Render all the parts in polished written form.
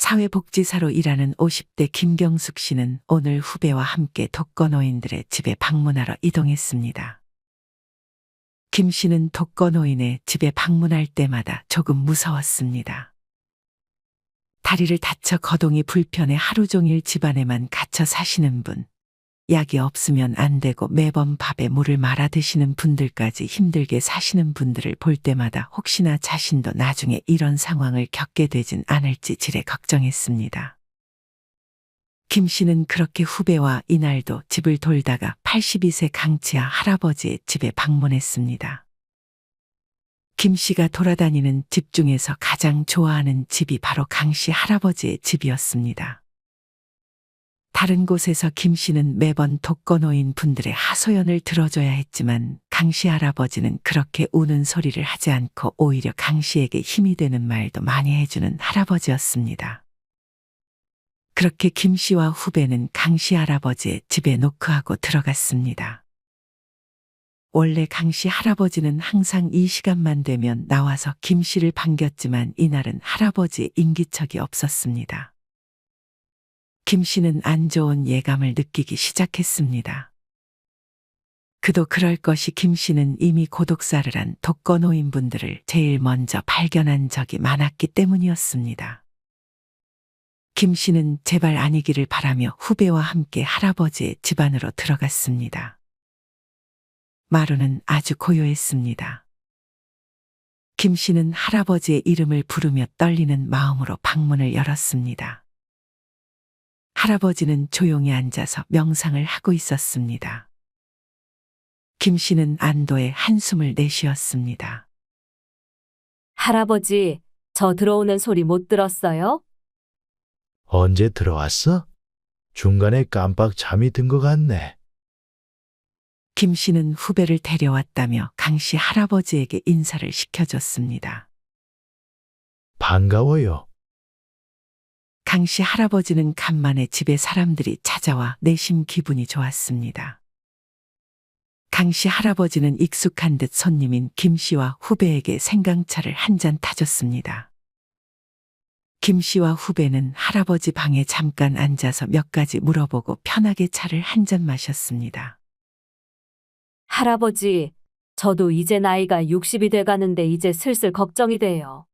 사회복지사로 일하는 50대 김경숙 씨는 오늘 후배와 함께 독거노인들의 집에 방문하러 이동했습니다. 김 씨는 독거노인의 집에 방문할 때마다 조금 무서웠습니다. 다리를 다쳐 거동이 불편해 하루 종일 집안에만 갇혀 사시는 분, 약이 없으면 안 되고 매번 밥에 물을 말아 드시는 분들까지 힘들게 사시는 분들을 볼 때마다 혹시나 자신도 나중에 이런 상황을 겪게 되진 않을지 지레 걱정했습니다. 김 씨는 그렇게 후배와 이날도 집을 돌다가 82세 강치아 할아버지의 집에 방문했습니다. 김 씨가 돌아다니는 집 중에서 가장 좋아하는 집이 바로 강 씨 할아버지의 집이었습니다. 다른 곳에서 김 씨는 매번 독거노인 분들의 하소연을 들어줘야 했지만 강 씨 할아버지는 그렇게 우는 소리를 하지 않고 오히려 강 씨에게 힘이 되는 말도 많이 해주는 할아버지였습니다. 그렇게 김 씨와 후배는 강 씨 할아버지의 집에 노크하고 들어갔습니다. 원래 강 씨 할아버지는 항상 이 시간만 되면 나와서 김 씨를 반겼지만 이날은 할아버지의 인기척이 없었습니다. 김 씨는 안 좋은 예감을 느끼기 시작했습니다. 그도 그럴 것이 김 씨는 이미 고독사를 한 독거노인분들을 제일 먼저 발견한 적이 많았기 때문이었습니다. 김 씨는 제발 아니기를 바라며 후배와 함께 할아버지의 집 안으로 들어갔습니다. 마루는 아주 고요했습니다. 김 씨는 할아버지의 이름을 부르며 떨리는 마음으로 방문을 열었습니다. 할아버지는 조용히 앉아서 명상을 하고 있었습니다. 김 씨는 안도의 한숨을 내쉬었습니다. 할아버지, 저 들어오는 소리 못 들었어요? 언제 들어왔어? 중간에 깜빡 잠이 든 것 같네. 김 씨는 후배를 데려왔다며 강 씨 할아버지에게 인사를 시켜줬습니다. 반가워요. 강 씨 할아버지는 간만에 집에 사람들이 찾아와 내심 기분이 좋았습니다. 강 씨 할아버지는 익숙한 듯 손님인 김 씨와 후배에게 생강차를 한 잔 타줬습니다. 김 씨와 후배는 할아버지 방에 잠깐 앉아서 몇 가지 물어보고 편하게 차를 한 잔 마셨습니다. 할아버지, 저도 이제 나이가 60이 돼가는데 이제 슬슬 걱정이 돼요.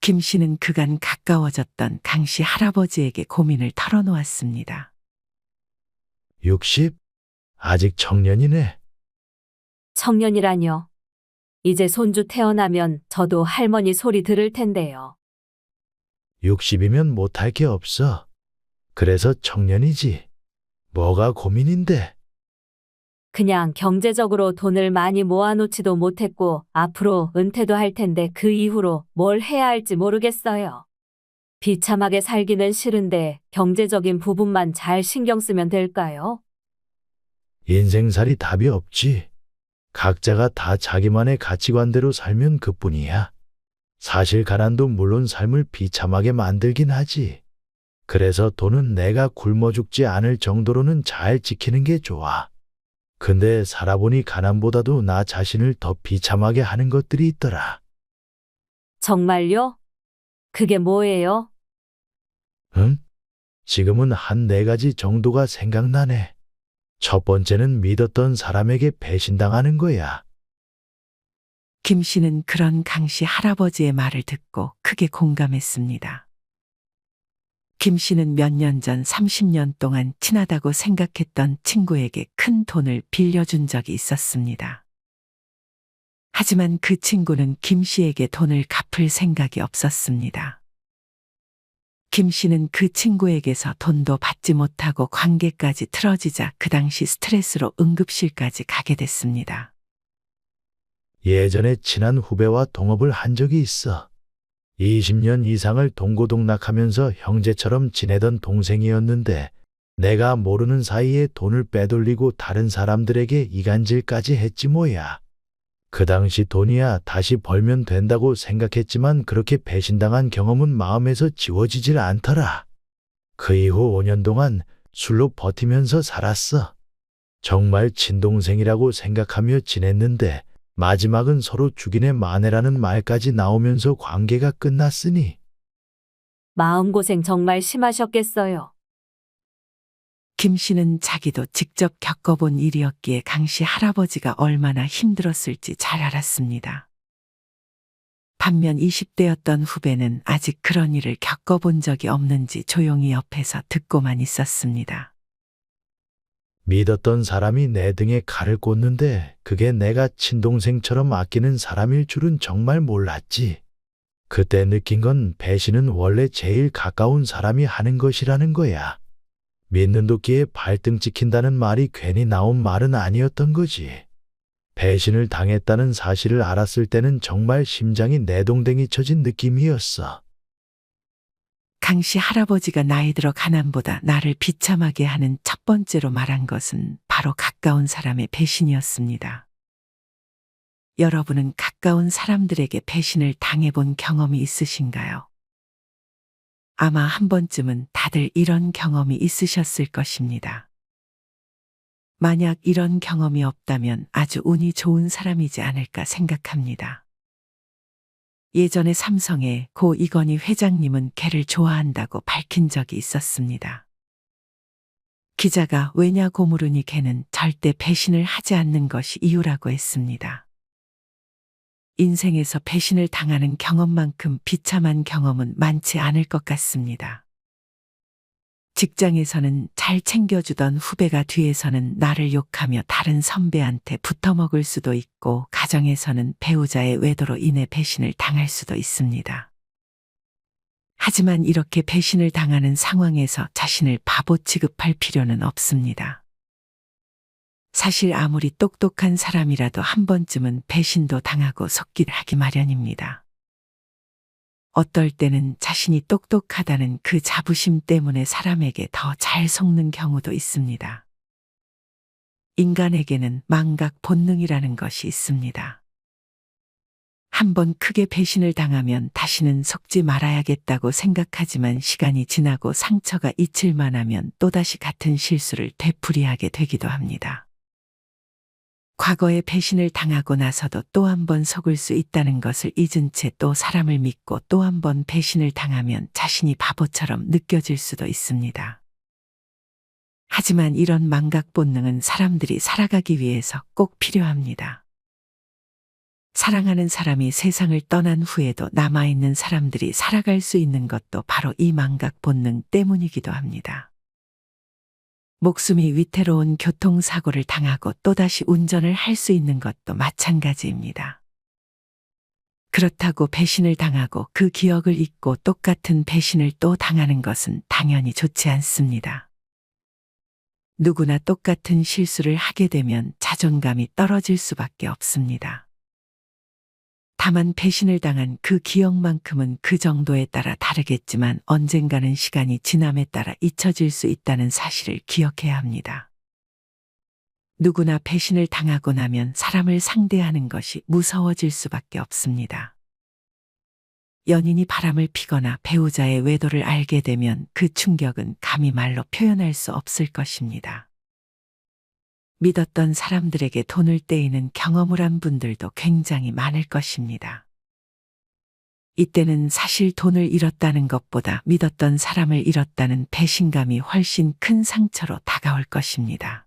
김 씨는 그간 가까워졌던 강 씨 할아버지에게 고민을 털어놓았습니다. 60? 아직 청년이네. 청년이라뇨. 이제 손주 태어나면 저도 할머니 소리 들을 텐데요. 60이면 못할 게 없어. 그래서 청년이지. 뭐가 고민인데? 그냥 경제적으로 돈을 많이 모아놓지도 못했고 앞으로 은퇴도 할 텐데 그 이후로 뭘 해야 할지 모르겠어요. 비참하게 살기는 싫은데 경제적인 부분만 잘 신경 쓰면 될까요? 인생살이 답이 없지. 각자가 다 자기만의 가치관대로 살면 그뿐이야. 사실 가난도 물론 삶을 비참하게 만들긴 하지. 그래서 돈은 내가 굶어 죽지 않을 정도로는 잘 지키는 게 좋아. 근데 살아보니 가난보다도 나 자신을 더 비참하게 하는 것들이 있더라. 정말요? 그게 뭐예요? 응? 지금은 한 4가지 정도가 생각나네. 첫 번째는 믿었던 사람에게 배신당하는 거야. 김 씨는 그런 강 씨 할아버지의 말을 듣고 크게 공감했습니다. 김 씨는 몇 년 전 30년 동안 친하다고 생각했던 친구에게 큰 돈을 빌려준 적이 있었습니다. 하지만 그 친구는 김 씨에게 돈을 갚을 생각이 없었습니다. 김 씨는 그 친구에게서 돈도 받지 못하고 관계까지 틀어지자 그 당시 스트레스로 응급실까지 가게 됐습니다. 예전에 친한 후배와 동업을 한 적이 있어. 20년 이상을 동고동락하면서 형제처럼 지내던 동생이었는데 내가 모르는 사이에 돈을 빼돌리고 다른 사람들에게 이간질까지 했지 뭐야. 그 당시 돈이야 다시 벌면 된다고 생각했지만 그렇게 배신당한 경험은 마음에서 지워지질 않더라. 그 이후 5년 동안 술로 버티면서 살았어. 정말 친동생이라고 생각하며 지냈는데 마지막은 서로 죽이네 마네라는 말까지 나오면서 관계가 끝났으니 마음고생 정말 심하셨겠어요. 김 씨는 자기도 직접 겪어본 일이었기에 강 씨 할아버지가 얼마나 힘들었을지 잘 알았습니다. 반면 20대였던 후배는 아직 그런 일을 겪어본 적이 없는지 조용히 옆에서 듣고만 있었습니다. 믿었던 사람이 내 등에 칼을 꽂는데 그게 내가 친동생처럼 아끼는 사람일 줄은 정말 몰랐지. 그때 느낀 건 배신은 원래 제일 가까운 사람이 하는 것이라는 거야. 믿는 도끼에 발등 찍힌다는 말이 괜히 나온 말은 아니었던 거지. 배신을 당했다는 사실을 알았을 때는 정말 심장이 내동댕이 쳐진 느낌이었어. 강 씨 할아버지가 나이 들어 가난보다 나를 비참하게 하는 첫 번째로 말한 것은 바로 가까운 사람의 배신이었습니다. 여러분은 가까운 사람들에게 배신을 당해본 경험이 있으신가요? 아마 한 번쯤은 다들 이런 경험이 있으셨을 것입니다. 만약 이런 경험이 없다면 아주 운이 좋은 사람이지 않을까 생각합니다. 예전에 삼성의 고 이건희 회장님은 개를 좋아한다고 밝힌 적이 있었습니다. 기자가 왜냐고 물으니 개는 절대 배신을 하지 않는 것이 이유라고 했습니다. 인생에서 배신을 당하는 경험만큼 비참한 경험은 많지 않을 것 같습니다. 직장에서는 잘 챙겨주던 후배가 뒤에서는 나를 욕하며 다른 선배한테 붙어먹을 수도 있고, 가정에서는 배우자의 외도로 인해 배신을 당할 수도 있습니다. 하지만 이렇게 배신을 당하는 상황에서 자신을 바보 취급할 필요는 없습니다. 사실 아무리 똑똑한 사람이라도 한 번쯤은 배신도 당하고 속기를 하기 마련입니다. 어떨 때는 자신이 똑똑하다는 그 자부심 때문에 사람에게 더 잘 속는 경우도 있습니다. 인간에게는 망각 본능이라는 것이 있습니다. 한번 크게 배신을 당하면 다시는 속지 말아야겠다고 생각하지만 시간이 지나고 상처가 잊힐만 하면 또다시 같은 실수를 되풀이하게 되기도 합니다. 과거에 배신을 당하고 나서도 또 한 번 속을 수 있다는 것을 잊은 채 또 사람을 믿고 또 한 번 배신을 당하면 자신이 바보처럼 느껴질 수도 있습니다. 하지만 이런 망각 본능은 사람들이 살아가기 위해서 꼭 필요합니다. 사랑하는 사람이 세상을 떠난 후에도 남아있는 사람들이 살아갈 수 있는 것도 바로 이 망각 본능 때문이기도 합니다. 목숨이 위태로운 교통사고를 당하고 또다시 운전을 할 수 있는 것도 마찬가지입니다. 그렇다고 배신을 당하고 그 기억을 잊고 똑같은 배신을 또 당하는 것은 당연히 좋지 않습니다. 누구나 똑같은 실수를 하게 되면 자존감이 떨어질 수밖에 없습니다. 다만 배신을 당한 그 기억만큼은 그 정도에 따라 다르겠지만 언젠가는 시간이 지남에 따라 잊혀질 수 있다는 사실을 기억해야 합니다. 누구나 배신을 당하고 나면 사람을 상대하는 것이 무서워질 수밖에 없습니다. 연인이 바람을 피거나 배우자의 외도를 알게 되면 그 충격은 감히 말로 표현할 수 없을 것입니다. 믿었던 사람들에게 돈을 떼이는 경험을 한 분들도 굉장히 많을 것입니다. 이때는 사실 돈을 잃었다는 것보다 믿었던 사람을 잃었다는 배신감이 훨씬 큰 상처로 다가올 것입니다.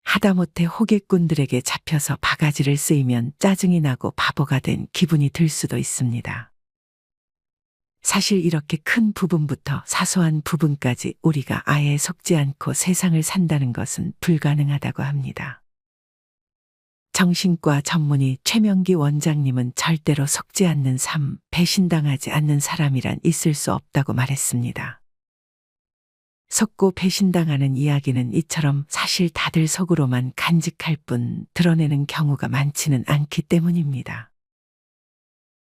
하다못해 호객꾼들에게 잡혀서 바가지를 쓰이면 짜증이 나고 바보가 된 기분이 들 수도 있습니다. 사실 이렇게 큰 부분부터 사소한 부분까지 우리가 아예 속지 않고 세상을 산다는 것은 불가능하다고 합니다. 정신과 전문의 최명기 원장님은 절대로 속지 않는 삶, 배신당하지 않는 사람이란 있을 수 없다고 말했습니다. 속고 배신당하는 이야기는 이처럼 사실 다들 속으로만 간직할 뿐 드러내는 경우가 많지는 않기 때문입니다.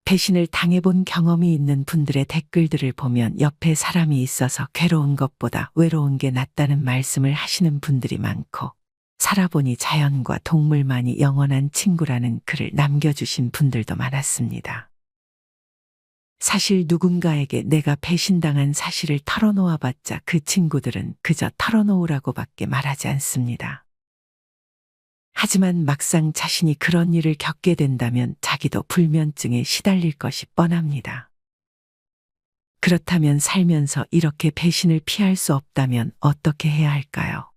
배신을 당해본 경험이 있는 분들의 댓글들을 보면 옆에 사람이 있어서 괴로운 것보다 외로운 게 낫다는 말씀을 하시는 분들이 많고, 살아보니 자연과 동물만이 영원한 친구라는 글을 남겨주신 분들도 많았습니다. 사실 누군가에게 내가 배신당한 사실을 털어놓아봤자 그 친구들은 그저 털어놓으라고밖에 말하지 않습니다. 하지만 막상 자신이 그런 일을 겪게 된다면 자기도 불면증에 시달릴 것이 뻔합니다. 그렇다면 살면서 이렇게 배신을 피할 수 없다면 어떻게 해야 할까요?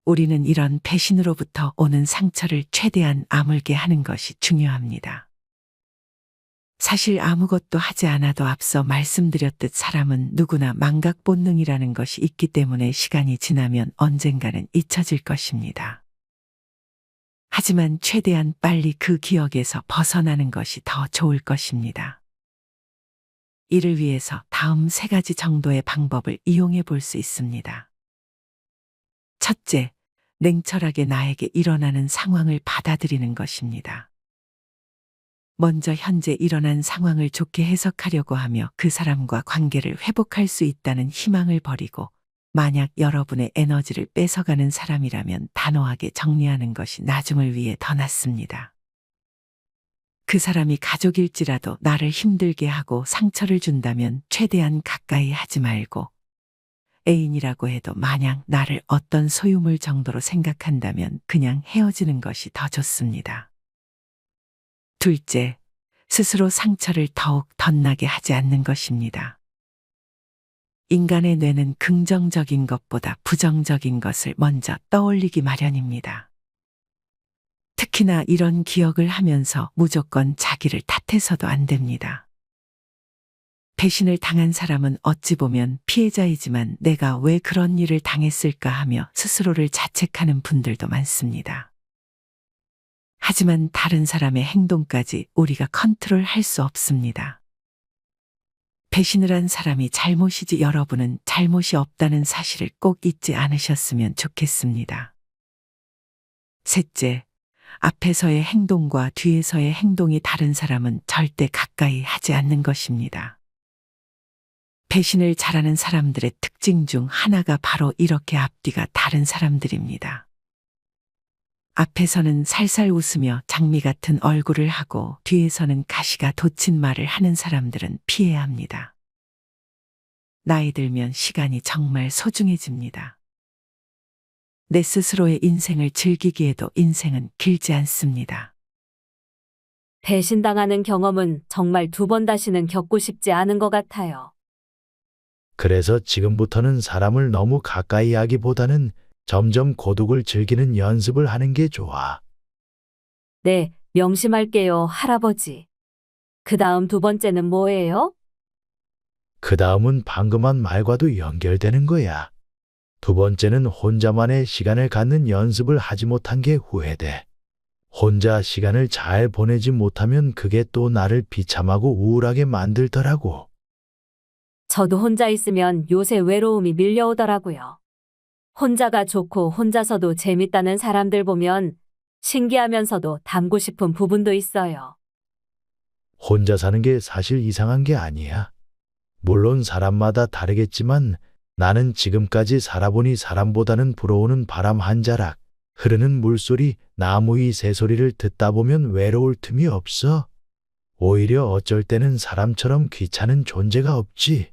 우리는 이런 배신으로부터 오는 상처를 최대한 아물게 하는 것이 중요합니다. 사실 아무것도 하지 않아도 앞서 말씀드렸듯 사람은 누구나 망각 본능이라는 것이 있기 때문에 시간이 지나면 언젠가는 잊혀질 것입니다. 하지만 최대한 빨리 그 기억에서 벗어나는 것이 더 좋을 것입니다. 이를 위해서 다음 3가지 정도의 방법을 이용해 볼 수 있습니다. 첫째, 냉철하게 나에게 일어나는 상황을 받아들이는 것입니다. 먼저 현재 일어난 상황을 좋게 해석하려고 하며 그 사람과 관계를 회복할 수 있다는 희망을 버리고, 만약 여러분의 에너지를 뺏어가는 사람이라면 단호하게 정리하는 것이 나중을 위해 더 낫습니다. 그 사람이 가족일지라도 나를 힘들게 하고 상처를 준다면 최대한 가까이 하지 말고, 애인이라고 해도 마냥 나를 어떤 소유물 정도로 생각한다면 그냥 헤어지는 것이 더 좋습니다. 둘째, 스스로 상처를 더욱 덧나게 하지 않는 것입니다. 인간의 뇌는 긍정적인 것보다 부정적인 것을 먼저 떠올리기 마련입니다. 특히나 이런 기억을 하면서 무조건 자기를 탓해서도 안 됩니다. 배신을 당한 사람은 어찌 보면 피해자이지만 내가 왜 그런 일을 당했을까 하며 스스로를 자책하는 분들도 많습니다. 하지만 다른 사람의 행동까지 우리가 컨트롤할 수 없습니다. 배신을 한 사람이 잘못이지 여러분은 잘못이 없다는 사실을 꼭 잊지 않으셨으면 좋겠습니다. 셋째, 앞에서의 행동과 뒤에서의 행동이 다른 사람은 절대 가까이 하지 않는 것입니다. 배신을 잘하는 사람들의 특징 중 하나가 바로 이렇게 앞뒤가 다른 사람들입니다. 앞에서는 살살 웃으며 장미 같은 얼굴을 하고 뒤에서는 가시가 돋친 말을 하는 사람들은 피해야 합니다. 나이 들면 시간이 정말 소중해집니다. 내 스스로의 인생을 즐기기에도 인생은 길지 않습니다. 배신당하는 경험은 정말 2번 다시는 겪고 싶지 않은 것 같아요. 그래서 지금부터는 사람을 너무 가까이 하기보다는 점점 고독을 즐기는 연습을 하는 게 좋아. 네, 명심할게요, 할아버지. 그 다음 2번째는 뭐예요? 그 다음은 방금 한 말과도 연결되는 거야. 2번째는 혼자만의 시간을 갖는 연습을 하지 못한 게 후회돼. 혼자 시간을 잘 보내지 못하면 그게 또 나를 비참하고 우울하게 만들더라고. 저도 혼자 있으면 요새 외로움이 밀려오더라고요. 혼자가 좋고 혼자서도 재밌다는 사람들 보면 신기하면서도 닮고 싶은 부분도 있어요. 혼자 사는 게 사실 이상한 게 아니야. 물론 사람마다 다르겠지만 나는 지금까지 살아보니 사람보다는 불어오는 바람 한 자락, 흐르는 물소리, 나무 위 새소리를 듣다 보면 외로울 틈이 없어. 오히려 어쩔 때는 사람처럼 귀찮은 존재가 없지.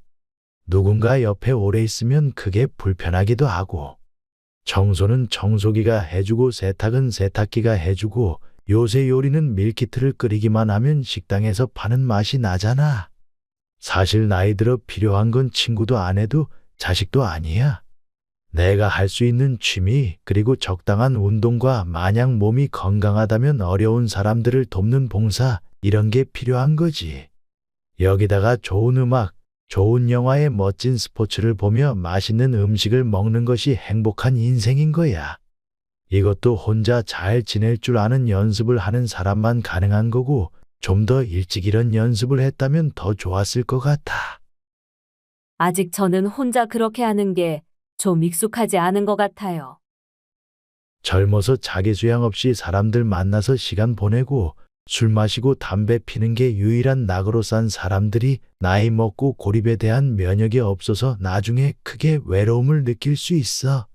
누군가 옆에 오래 있으면 그게 불편하기도 하고, 청소는 청소기가 해주고 세탁은 세탁기가 해주고, 요새 요리는 밀키트를 끓이기만 하면 식당에서 파는 맛이 나잖아. 사실 나이 들어 필요한 건 친구도 아내도 자식도 아니야. 내가 할 수 있는 취미, 그리고 적당한 운동과 마냥 몸이 건강하다면 어려운 사람들을 돕는 봉사, 이런 게 필요한 거지. 여기다가 좋은 음악, 좋은 영화에 멋진 스포츠를 보며 맛있는 음식을 먹는 것이 행복한 인생인 거야. 이것도 혼자 잘 지낼 줄 아는 연습을 하는 사람만 가능한 거고, 좀 더 일찍 이런 연습을 했다면 더 좋았을 것 같아. 아직 저는 혼자 그렇게 하는 게 좀 익숙하지 않은 것 같아요. 젊어서 자기 수양 없이 사람들 만나서 시간 보내고 술 마시고 담배 피는 게 유일한 낙으로 산 사람들이 나이 먹고 고립에 대한 면역이 없어서 나중에 크게 외로움을 느낄 수 있어.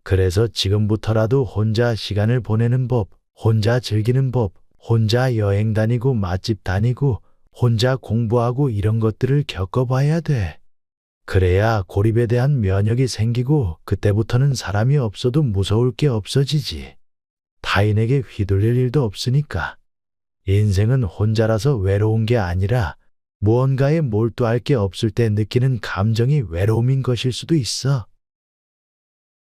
그래서 지금부터라도 혼자 시간을 보내는 법, 혼자 즐기는 법, 혼자 여행 다니고 맛집 다니고 혼자 공부하고 이런 것들을 겪어봐야 돼. 그래야 고립에 대한 면역이 생기고 그때부터는 사람이 없어도 무서울 게 없어지지. 타인에게 휘둘릴 일도 없으니까. 인생은 혼자라서 외로운 게 아니라 무언가에 몰두할 게 없을 때 느끼는 감정이 외로움인 것일 수도 있어.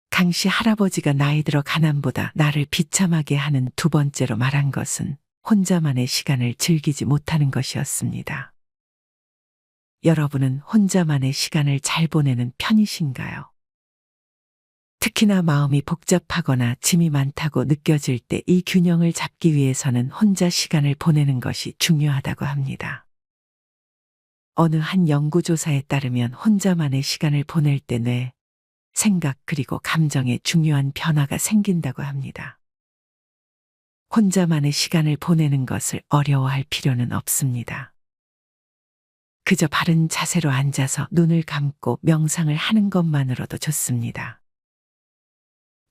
강씨 할아버지가 나이 들어 가난보다 나를 비참하게 하는 두 번째로 말한 것은 혼자만의 시간을 즐기지 못하는 것이었습니다. 여러분은 혼자만의 시간을 잘 보내는 편이신가요? 특히나 마음이 복잡하거나 짐이 많다고 느껴질 때 이 균형을 잡기 위해서는 혼자 시간을 보내는 것이 중요하다고 합니다. 어느 한 연구조사에 따르면 혼자만의 시간을 보낼 때 뇌, 생각 그리고 감정에 중요한 변화가 생긴다고 합니다. 혼자만의 시간을 보내는 것을 어려워할 필요는 없습니다. 그저 바른 자세로 앉아서 눈을 감고 명상을 하는 것만으로도 좋습니다.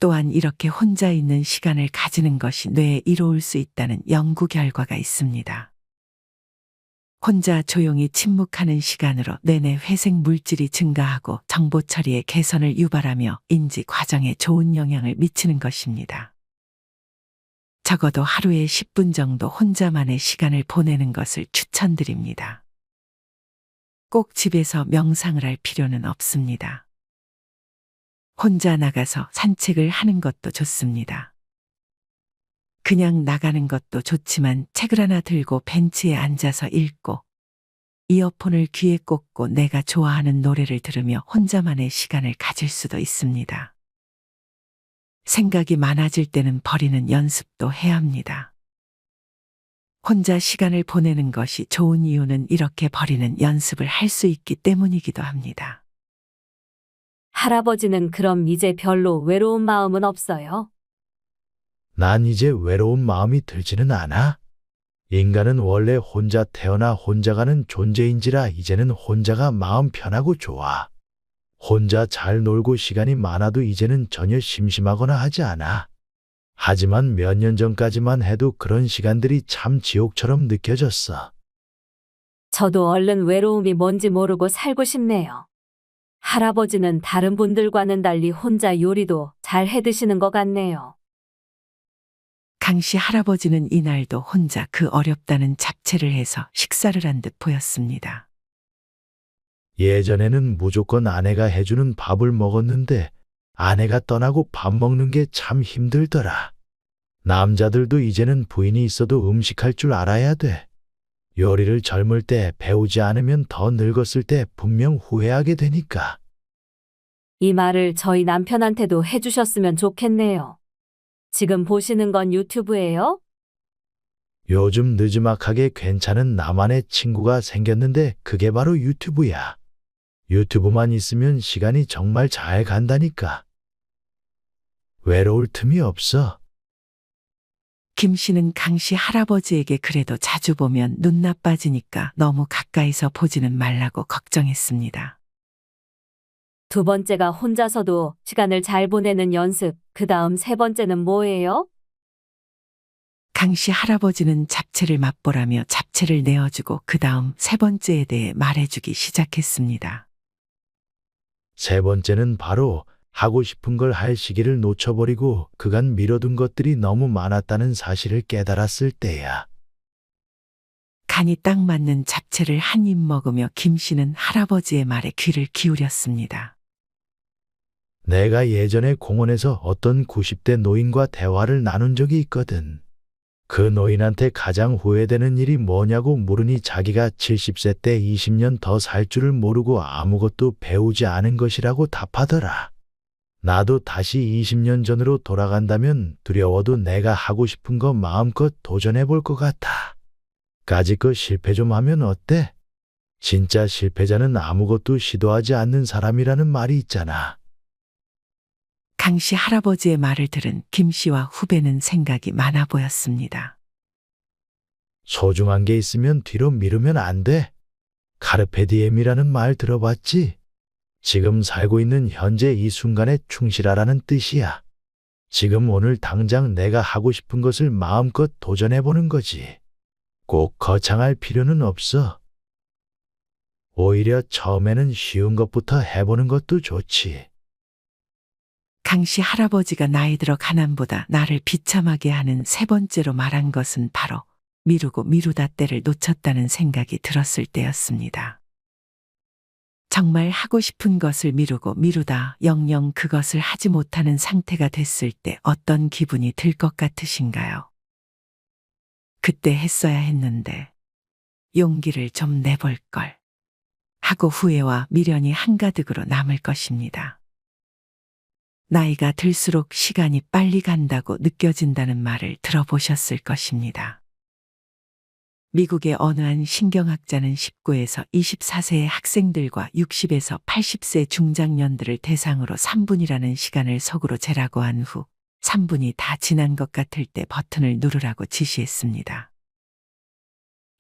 또한 이렇게 혼자 있는 시간을 가지는 것이 뇌에 이로울 수 있다는 연구 결과가 있습니다. 혼자 조용히 침묵하는 시간으로 뇌내 회색 물질이 증가하고 정보 처리의 개선을 유발하며 인지 과정에 좋은 영향을 미치는 것입니다. 적어도 하루에 10분 정도 혼자만의 시간을 보내는 것을 추천드립니다. 꼭 집에서 명상을 할 필요는 없습니다. 혼자 나가서 산책을 하는 것도 좋습니다. 그냥 나가는 것도 좋지만 책을 하나 들고 벤치에 앉아서 읽고 이어폰을 귀에 꽂고 내가 좋아하는 노래를 들으며 혼자만의 시간을 가질 수도 있습니다. 생각이 많아질 때는 버리는 연습도 해야 합니다. 혼자 시간을 보내는 것이 좋은 이유는 이렇게 버리는 연습을 할 수 있기 때문이기도 합니다. 할아버지는 그럼 이제 별로 외로운 마음은 없어요? 난 이제 외로운 마음이 들지는 않아. 인간은 원래 혼자 태어나 혼자 가는 존재인지라 이제는 혼자가 마음 편하고 좋아. 혼자 잘 놀고 시간이 많아도 이제는 전혀 심심하거나 하지 않아. 하지만 몇 년 전까지만 해도 그런 시간들이 참 지옥처럼 느껴졌어. 저도 얼른 외로움이 뭔지 모르고 살고 싶네요. 할아버지는 다른 분들과는 달리 혼자 요리도 잘 해 드시는 것 같네요. 강씨 할아버지는 이날도 혼자 그 어렵다는 잡채를 해서 식사를 한 듯 보였습니다. 예전에는 무조건 아내가 해주는 밥을 먹었는데 아내가 떠나고 밥 먹는 게 참 힘들더라. 남자들도 이제는 부인이 있어도 음식할 줄 알아야 돼. 요리를 젊을 때 배우지 않으면 더 늙었을 때 분명 후회하게 되니까. 이 말을 저희 남편한테도 해주셨으면 좋겠네요. 지금 보시는 건 유튜브예요? 요즘 느지막하게 괜찮은 나만의 친구가 생겼는데 그게 바로 유튜브야. 유튜브만 있으면 시간이 정말 잘 간다니까. 외로울 틈이 없어. 김 씨는 강씨 할아버지에게 그래도 자주 보면 눈 나빠지니까 너무 가까이서 보지는 말라고 걱정했습니다. 두 번째가 혼자서도 시간을 잘 보내는 연습, 그 다음 세 번째는 뭐예요? 강씨 할아버지는 잡채를 맛보라며 잡채를 내어주고 그 다음 세 번째에 대해 말해주기 시작했습니다. 세 번째는 바로 하고 싶은 걸 할 시기를 놓쳐버리고 그간 미뤄둔 것들이 너무 많았다는 사실을 깨달았을 때야. 간이 딱 맞는 잡채를 한 입 먹으며 김 씨는 할아버지의 말에 귀를 기울였습니다. 내가 예전에 공원에서 어떤 90대 노인과 대화를 나눈 적이 있거든. 그 노인한테 가장 후회되는 일이 뭐냐고 물으니 자기가 70세 때 20년 더 살 줄을 모르고 아무것도 배우지 않은 것이라고 답하더라. 나도 다시 20년 전으로 돌아간다면 두려워도 내가 하고 싶은 거 마음껏 도전해 볼 것 같아. 까짓거 실패 좀 하면 어때? 진짜 실패자는 아무것도 시도하지 않는 사람이라는 말이 있잖아. 강씨 할아버지의 말을 들은 김 씨와 후배는 생각이 많아 보였습니다. 소중한 게 있으면 뒤로 미루면 안 돼. 카르페 디엠이라는 말 들어봤지? 지금 살고 있는 현재 이 순간에 충실하라는 뜻이야. 지금 오늘 당장 내가 하고 싶은 것을 마음껏 도전해보는 거지. 꼭 거창할 필요는 없어. 오히려 처음에는 쉬운 것부터 해보는 것도 좋지. 강씨 할아버지가 나이 들어 가난보다 나를 비참하게 하는 세 번째로 말한 것은 바로 미루고 미루다 때를 놓쳤다는 생각이 들었을 때였습니다. 정말 하고 싶은 것을 미루고 미루다 영영 그것을 하지 못하는 상태가 됐을 때 어떤 기분이 들 것 같으신가요? 그때 했어야 했는데, 용기를 좀 내볼 걸 하고 후회와 미련이 한가득으로 남을 것입니다. 나이가 들수록 시간이 빨리 간다고 느껴진다는 말을 들어보셨을 것입니다. 미국의 어느 한 신경학자는 19에서 24세의 학생들과 60에서 80세 중장년들을 대상으로 3분이라는 시간을 속으로 재라고 한 후 3분이 다 지난 것 같을 때 버튼을 누르라고 지시했습니다.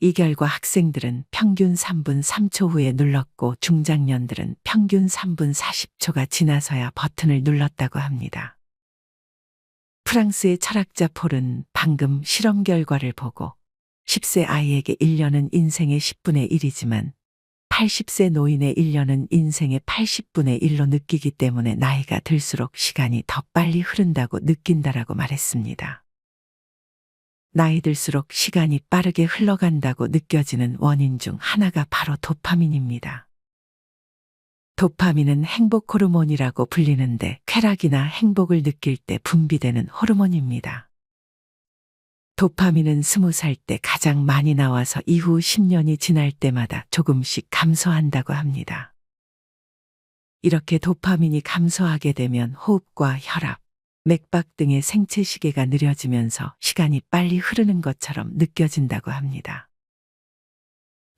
이 결과 학생들은 평균 3분 3초 후에 눌렀고 중장년들은 평균 3분 40초가 지나서야 버튼을 눌렀다고 합니다. 프랑스의 철학자 폴은 방금 실험 결과를 보고 10세 아이에게 1년은 인생의 10분의 1이지만 80세 노인의 1년은 인생의 80분의 1로 느끼기 때문에 나이가 들수록 시간이 더 빨리 흐른다고 느낀다라고 말했습니다. 나이 들수록 시간이 빠르게 흘러간다고 느껴지는 원인 중 하나가 바로 도파민입니다. 도파민은 행복 호르몬이라고 불리는데 쾌락이나 행복을 느낄 때 분비되는 호르몬입니다. 도파민은 20살 때 가장 많이 나와서 이후 10년이 지날 때마다 조금씩 감소한다고 합니다. 이렇게 도파민이 감소하게 되면 호흡과 혈압, 맥박 등의 생체 시계가 느려지면서 시간이 빨리 흐르는 것처럼 느껴진다고 합니다.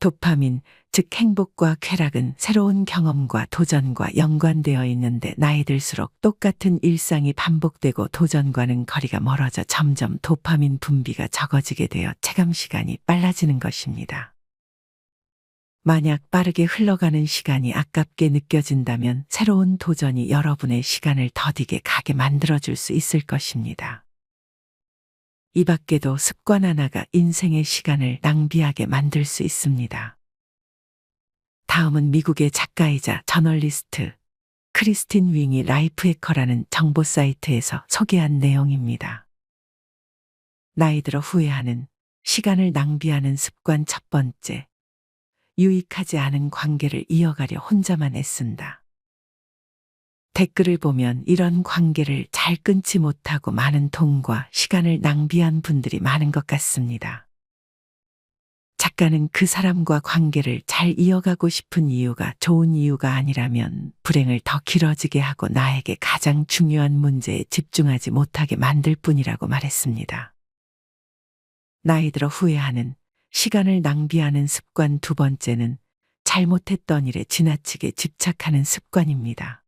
도파민, 즉 행복과 쾌락은 새로운 경험과 도전과 연관되어 있는데 나이 들수록 똑같은 일상이 반복되고 도전과는 거리가 멀어져 점점 도파민 분비가 적어지게 되어 체감 시간이 빨라지는 것입니다. 만약 빠르게 흘러가는 시간이 아깝게 느껴진다면 새로운 도전이 여러분의 시간을 더디게 가게 만들어줄 수 있을 것입니다. 이 밖에도 습관 하나가 인생의 시간을 낭비하게 만들 수 있습니다. 다음은 미국의 작가이자 저널리스트 크리스틴 윙이 라이프해커라는 정보 사이트에서 소개한 내용입니다. 나이 들어 후회하는 시간을 낭비하는 습관 첫 번째, 유익하지 않은 관계를 이어가려 혼자만 애쓴다. 댓글을 보면 이런 관계를 잘 끊지 못하고 많은 돈과 시간을 낭비한 분들이 많은 것 같습니다. 작가는 그 사람과 관계를 잘 이어가고 싶은 이유가 좋은 이유가 아니라면 불행을 더 길어지게 하고 나에게 가장 중요한 문제에 집중하지 못하게 만들 뿐이라고 말했습니다. 나이 들어 후회하는 시간을 낭비하는 습관 두 번째는 잘못했던 일에 지나치게 집착하는 습관입니다.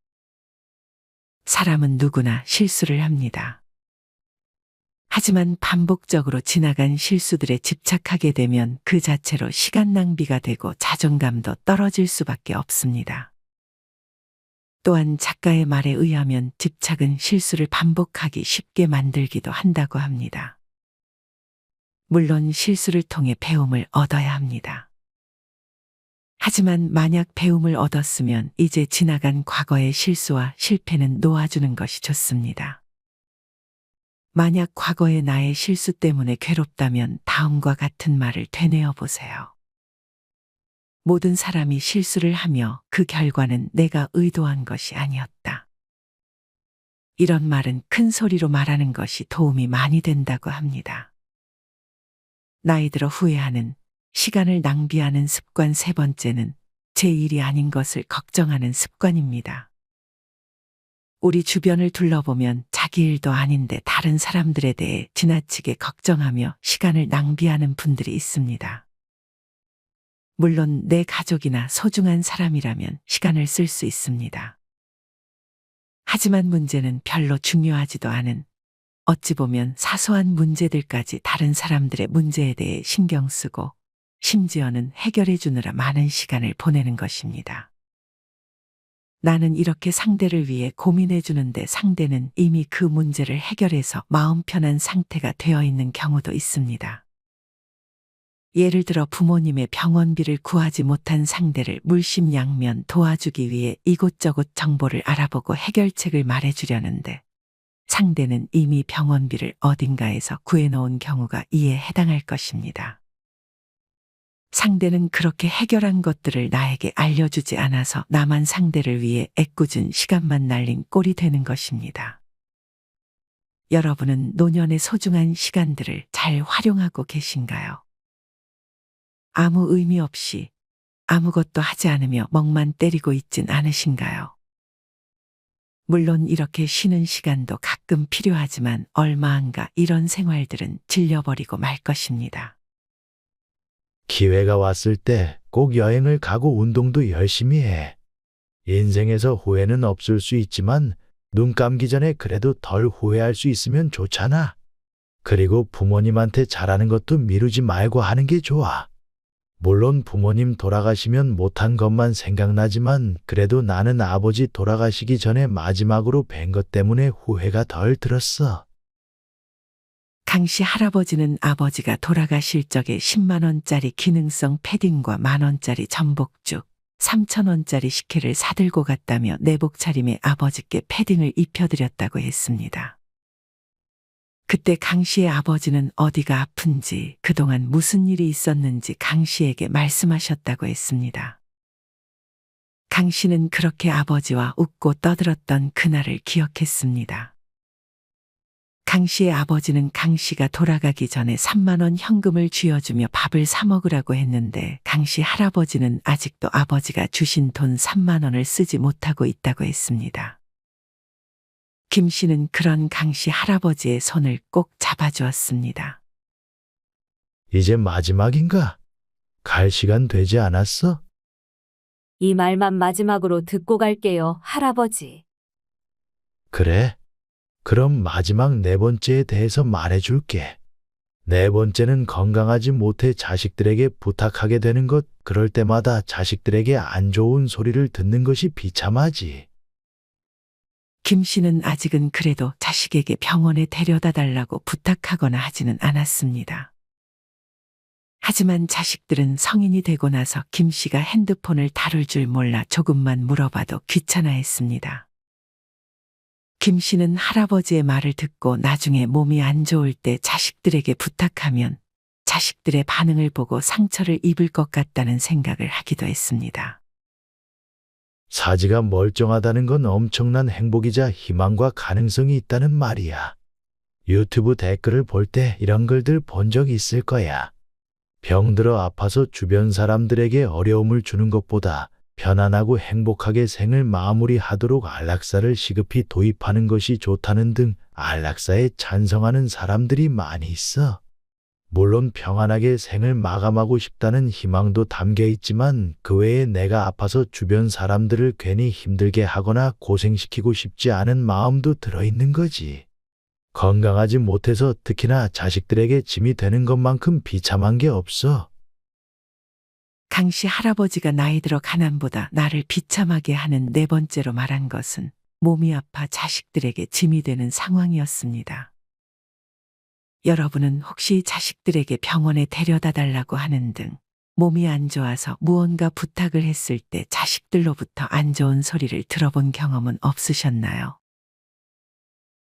사람은 누구나 실수를 합니다. 하지만 반복적으로 지나간 실수들에 집착하게 되면 그 자체로 시간 낭비가 되고 자존감도 떨어질 수밖에 없습니다. 또한 작가의 말에 의하면 집착은 실수를 반복하기 쉽게 만들기도 한다고 합니다. 물론 실수를 통해 배움을 얻어야 합니다. 하지만 만약 배움을 얻었으면 이제 지나간 과거의 실수와 실패는 놓아주는 것이 좋습니다. 만약 과거의 나의 실수 때문에 괴롭다면 다음과 같은 말을 되뇌어 보세요. 모든 사람이 실수를 하며 그 결과는 내가 의도한 것이 아니었다. 이런 말은 큰 소리로 말하는 것이 도움이 많이 된다고 합니다. 나이 들어 후회하는 시간을 낭비하는 습관 세 번째는 제 일이 아닌 것을 걱정하는 습관입니다. 우리 주변을 둘러보면 자기 일도 아닌데 다른 사람들에 대해 지나치게 걱정하며 시간을 낭비하는 분들이 있습니다. 물론 내 가족이나 소중한 사람이라면 시간을 쓸 수 있습니다. 하지만 문제는 별로 중요하지도 않은 어찌 보면 사소한 문제들까지 다른 사람들의 문제에 대해 신경 쓰고 심지어는 해결해 주느라 많은 시간을 보내는 것입니다. 나는 이렇게 상대를 위해 고민해 주는데 상대는 이미 그 문제를 해결해서 마음 편한 상태가 되어 있는 경우도 있습니다. 예를 들어 부모님의 병원비를 구하지 못한 상대를 물심양면 도와주기 위해 이곳저곳 정보를 알아보고 해결책을 말해 주려는데 상대는 이미 병원비를 어딘가에서 구해놓은 경우가 이에 해당할 것입니다. 상대는 그렇게 해결한 것들을 나에게 알려주지 않아서 나만 상대를 위해 애꿎은 시간만 날린 꼴이 되는 것입니다. 여러분은 노년의 소중한 시간들을 잘 활용하고 계신가요? 아무 의미 없이 아무것도 하지 않으며 멍만 때리고 있진 않으신가요? 물론 이렇게 쉬는 시간도 가끔 필요하지만 얼마안가 이런 생활들은 질려버리고 말 것입니다. 기회가 왔을 때 꼭 여행을 가고 운동도 열심히 해. 인생에서 후회는 없을 수 있지만 눈 감기 전에 그래도 덜 후회할 수 있으면 좋잖아. 그리고 부모님한테 잘하는 것도 미루지 말고 하는 게 좋아. 물론 부모님 돌아가시면 못한 것만 생각나지만 그래도 나는 아버지 돌아가시기 전에 마지막으로 뵌 것 때문에 후회가 덜 들었어. 강씨 할아버지는 아버지가 돌아가실 적에 10만 원짜리 기능성 패딩과 10,000원짜리 전복죽, 3,000원짜리 식혜를 사들고 갔다며 내복 차림에 아버지께 패딩을 입혀드렸다고 했습니다. 그때 강씨의 아버지는 어디가 아픈지 그동안 무슨 일이 있었는지 강씨에게 말씀하셨다고 했습니다. 강씨는 그렇게 아버지와 웃고 떠들었던 그날을 기억했습니다. 강씨의 아버지는 강씨가 돌아가기 전에 3만 원 현금을 쥐어주며 밥을 사 먹으라고 했는데 강씨 할아버지는 아직도 아버지가 주신 돈 3만 원을 쓰지 못하고 있다고 했습니다. 김씨는 그런 강씨 할아버지의 손을 꼭 잡아주었습니다. 이제 마지막인가? 갈 시간 되지 않았어? 이 말만 마지막으로 듣고 갈게요, 할아버지. 그래. 그럼 마지막 네 번째에 대해서 말해줄게. 네 번째는 건강하지 못해 자식들에게 부탁하게 되는 것, 그럴 때마다 자식들에게 안 좋은 소리를 듣는 것이 비참하지. 김씨는 아직은 그래도 자식에게 병원에 데려다 달라고 부탁하거나 하지는 않았습니다. 하지만 자식들은 성인이 되고 나서 김씨가 핸드폰을 다룰 줄 몰라 조금만 물어봐도 귀찮아했습니다. 김씨는 할아버지의 말을 듣고 나중에 몸이 안 좋을 때 자식들에게 부탁하면 자식들의 반응을 보고 상처를 입을 것 같다는 생각을 하기도 했습니다. 사지가 멀쩡하다는 건 엄청난 행복이자 희망과 가능성이 있다는 말이야. 유튜브 댓글을 볼 때 이런 글들 본 적 있을 거야. 병들어 아파서 주변 사람들에게 어려움을 주는 것보다 편안하고 행복하게 생을 마무리하도록 안락사를 시급히 도입하는 것이 좋다는 등 안락사에 찬성하는 사람들이 많이 있어. 물론 평안하게 생을 마감하고 싶다는 희망도 담겨 있지만 그 외에 내가 아파서 주변 사람들을 괜히 힘들게 하거나 고생시키고 싶지 않은 마음도 들어있는 거지. 건강하지 못해서 특히나 자식들에게 짐이 되는 것만큼 비참한 게 없어. 강씨 할아버지가 나이 들어 가난보다 나를 비참하게 하는 네 번째로 말한 것은 몸이 아파 자식들에게 짐이 되는 상황이었습니다. 여러분은 혹시 자식들에게 병원에 데려다 달라고 하는 등 몸이 안 좋아서 무언가 부탁을 했을 때 자식들로부터 안 좋은 소리를 들어본 경험은 없으셨나요?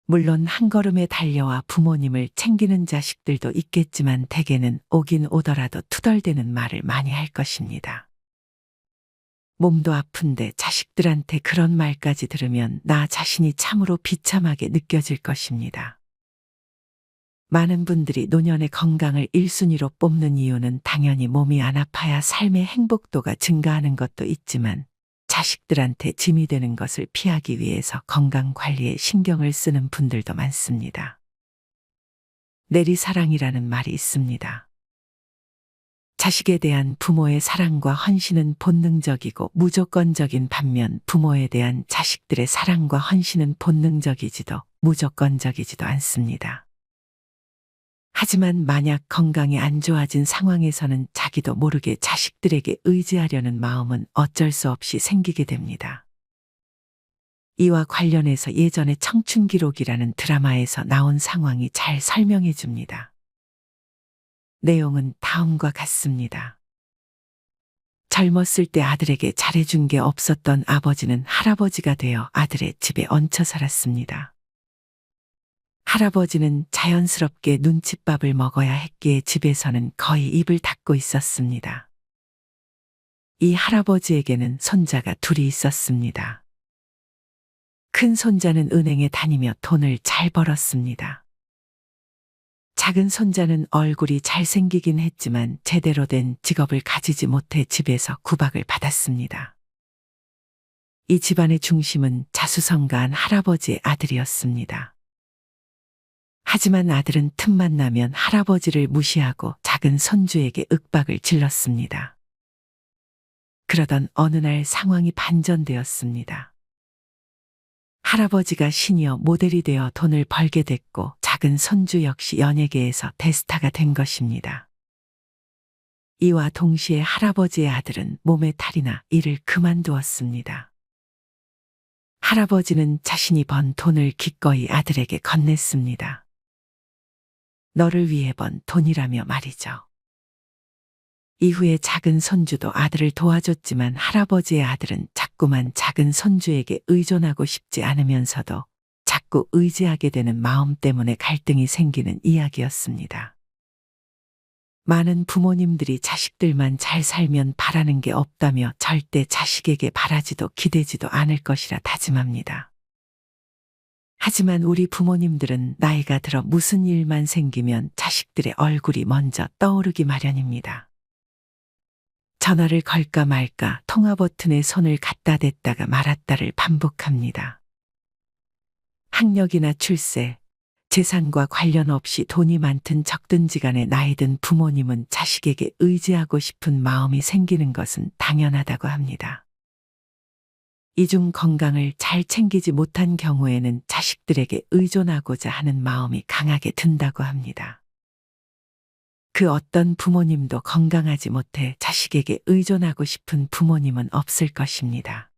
물론 한 걸음에 달려와 부모님을 챙기는 자식들도 있겠지만 대개는 오긴 오더라도 투덜대는 말을 많이 할 것입니다. 몸도 아픈데 자식들한테 그런 말까지 들으면 나 자신이 참으로 비참하게 느껴질 것입니다. 많은 분들이 노년의 건강을 1순위로 뽑는 이유는 당연히 몸이 안 아파야 삶의 행복도가 증가하는 것도 있지만 자식들한테 짐이 되는 것을 피하기 위해서 건강 관리에 신경을 쓰는 분들도 많습니다. 내리사랑이라는 말이 있습니다. 자식에 대한 부모의 사랑과 헌신은 본능적이고 무조건적인 반면 부모에 대한 자식들의 사랑과 헌신은 본능적이지도 무조건적이지도 않습니다. 하지만 만약 건강이 안 좋아진 상황에서는 자기도 모르게 자식들에게 의지하려는 마음은 어쩔 수 없이 생기게 됩니다. 이와 관련해서 예전에 청춘기록이라는 드라마에서 나온 상황이 잘 설명해 줍니다. 내용은 다음과 같습니다. 젊었을 때 아들에게 잘해준 게 없었던 아버지는 할아버지가 되어 아들의 집에 얹혀 살았습니다. 할아버지는 자연스럽게 눈칫밥을 먹어야 했기에 집에서는 거의 입을 닫고 있었습니다. 이 할아버지에게는 손자가 둘이 있었습니다. 큰 손자는 은행에 다니며 돈을 잘 벌었습니다. 작은 손자는 얼굴이 잘생기긴 했지만 제대로 된 직업을 가지지 못해 집에서 구박을 받았습니다. 이 집안의 중심은 자수성가한 할아버지의 아들이었습니다. 하지만 아들은 틈만 나면 할아버지를 무시하고 작은 손주에게 윽박을 질렀습니다. 그러던 어느 날 상황이 반전되었습니다. 할아버지가 시니어 모델이 되어 돈을 벌게 됐고 작은 손주 역시 연예계에서 대스타가 된 것입니다. 이와 동시에 할아버지의 아들은 몸에 탈이 나 일을 그만두었습니다. 할아버지는 자신이 번 돈을 기꺼이 아들에게 건넸습니다. 너를 위해 번 돈이라며 말이죠. 이후에 작은 손주도 아들을 도와줬지만 할아버지의 아들은 자꾸만 작은 손주에게 의존하고 싶지 않으면서도 자꾸 의지하게 되는 마음 때문에 갈등이 생기는 이야기였습니다. 많은 부모님들이 자식들만 잘 살면 바라는 게 없다며 절대 자식에게 바라지도 기대지도 않을 것이라 다짐합니다. 하지만 우리 부모님들은 나이가 들어 무슨 일만 생기면 자식들의 얼굴이 먼저 떠오르기 마련입니다. 전화를 걸까 말까 통화 버튼에 손을 갖다 댔다가 말았다를 반복합니다. 학력이나 출세, 재산과 관련 없이 돈이 많든 적든지 간에 나이 든 부모님은 자식에게 의지하고 싶은 마음이 생기는 것은 당연하다고 합니다. 이 중 건강을 잘 챙기지 못한 경우에는 자식들에게 의존하고자 하는 마음이 강하게 든다고 합니다. 그 어떤 부모님도 건강하지 못해 자식에게 의존하고 싶은 부모님은 없을 것입니다.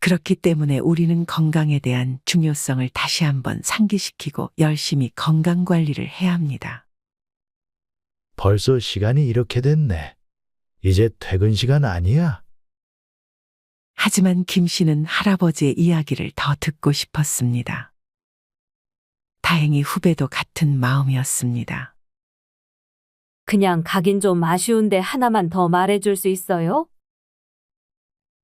그렇기 때문에 우리는 건강에 대한 중요성을 다시 한번 상기시키고 열심히 건강 관리를 해야 합니다. 벌써 시간이 이렇게 됐네. 이제 퇴근 시간 아니야? 하지만 김 씨는 할아버지의 이야기를 더 듣고 싶었습니다. 다행히 후배도 같은 마음이었습니다. 그냥 가긴 좀 아쉬운데 하나만 더 말해줄 수 있어요?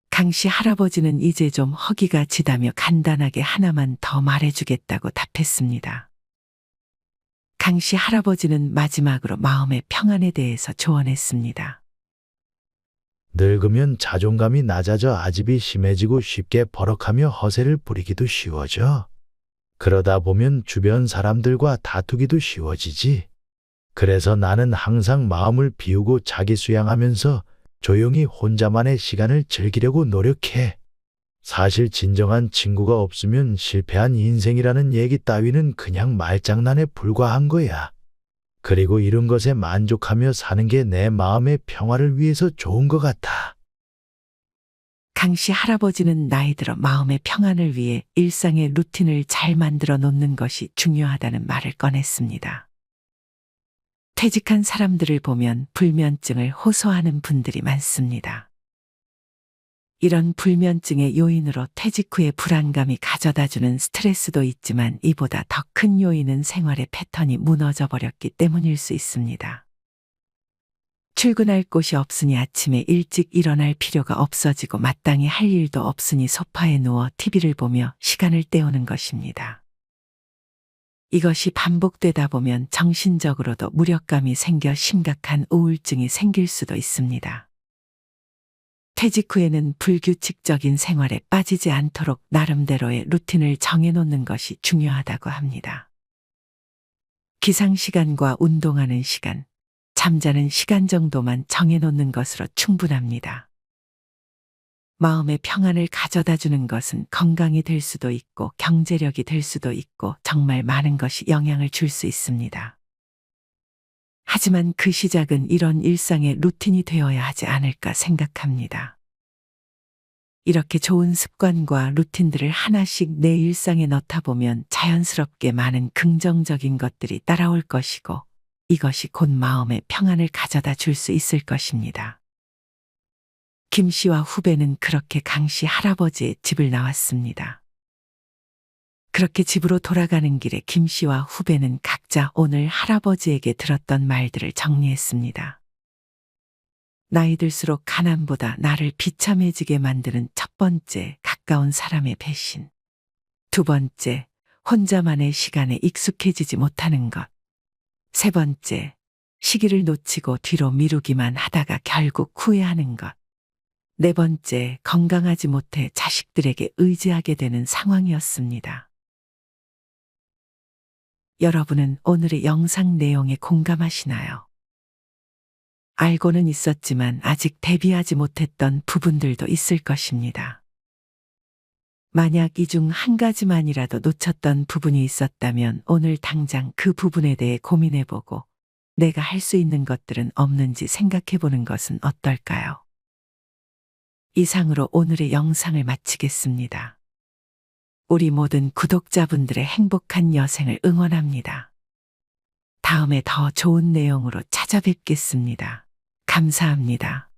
강 씨 할아버지는 이제 좀 허기가 지다며 간단하게 하나만 더 말해주겠다고 답했습니다. 강 씨 할아버지는 마지막으로 마음의 평안에 대해서 조언했습니다. 늙으면 자존감이 낮아져 아집이 심해지고 쉽게 버럭하며 허세를 부리기도 쉬워져. 그러다 보면 주변 사람들과 다투기도 쉬워지지. 그래서 나는 항상 마음을 비우고 자기 수양하면서 조용히 혼자만의 시간을 즐기려고 노력해. 사실 진정한 친구가 없으면 실패한 인생이라는 얘기 따위는 그냥 말장난에 불과한 거야. 그리고 이런 것에 만족하며 사는 게 내 마음의 평화를 위해서 좋은 것 같아. 강 씨 할아버지는 나이 들어 마음의 평안을 위해 일상의 루틴을 잘 만들어 놓는 것이 중요하다는 말을 꺼냈습니다. 퇴직한 사람들을 보면 불면증을 호소하는 분들이 많습니다. 이런 불면증의 요인으로 퇴직 후의 불안감이 가져다주는 스트레스도 있지만 이보다 더 큰 요인은 생활의 패턴이 무너져 버렸기 때문일 수 있습니다. 출근할 곳이 없으니 아침에 일찍 일어날 필요가 없어지고 마땅히 할 일도 없으니 소파에 누워 TV를 보며 시간을 때우는 것입니다. 이것이 반복되다 보면 정신적으로도 무력감이 생겨 심각한 우울증이 생길 수도 있습니다. 퇴직 후에는 불규칙적인 생활에 빠지지 않도록 나름대로의 루틴을 정해놓는 것이 중요하다고 합니다. 기상시간과 운동하는 시간, 잠자는 시간 정도만 정해놓는 것으로 충분합니다. 마음의 평안을 가져다 주는 것은 건강이 될 수도 있고 경제력이 될 수도 있고 정말 많은 것이 영향을 줄 수 있습니다. 하지만 그 시작은 이런 일상의 루틴이 되어야 하지 않을까 생각합니다. 이렇게 좋은 습관과 루틴들을 하나씩 내 일상에 넣다 보면 자연스럽게 많은 긍정적인 것들이 따라올 것이고 이것이 곧 마음의 평안을 가져다 줄 수 있을 것입니다. 김 씨와 후배는 그렇게 강 씨 할아버지의 집을 나왔습니다. 그렇게 집으로 돌아가는 길에 김 씨와 후배는 각자 오늘 할아버지에게 들었던 말들을 정리했습니다. 나이 들수록 가난보다 나를 비참해지게 만드는 첫 번째, 가까운 사람의 배신. 두 번째, 혼자만의 시간에 익숙해지지 못하는 것. 세 번째, 시기를 놓치고 뒤로 미루기만 하다가 결국 후회하는 것. 네 번째, 건강하지 못해 자식들에게 의지하게 되는 상황이었습니다. 여러분은 오늘의 영상 내용에 공감하시나요? 알고는 있었지만 아직 대비하지 못했던 부분들도 있을 것입니다. 만약 이 중 한 가지만이라도 놓쳤던 부분이 있었다면 오늘 당장 그 부분에 대해 고민해보고 내가 할 수 있는 것들은 없는지 생각해보는 것은 어떨까요? 이상으로 오늘의 영상을 마치겠습니다. 우리 모든 구독자분들의 행복한 여생을 응원합니다. 다음에 더 좋은 내용으로 찾아뵙겠습니다. 감사합니다.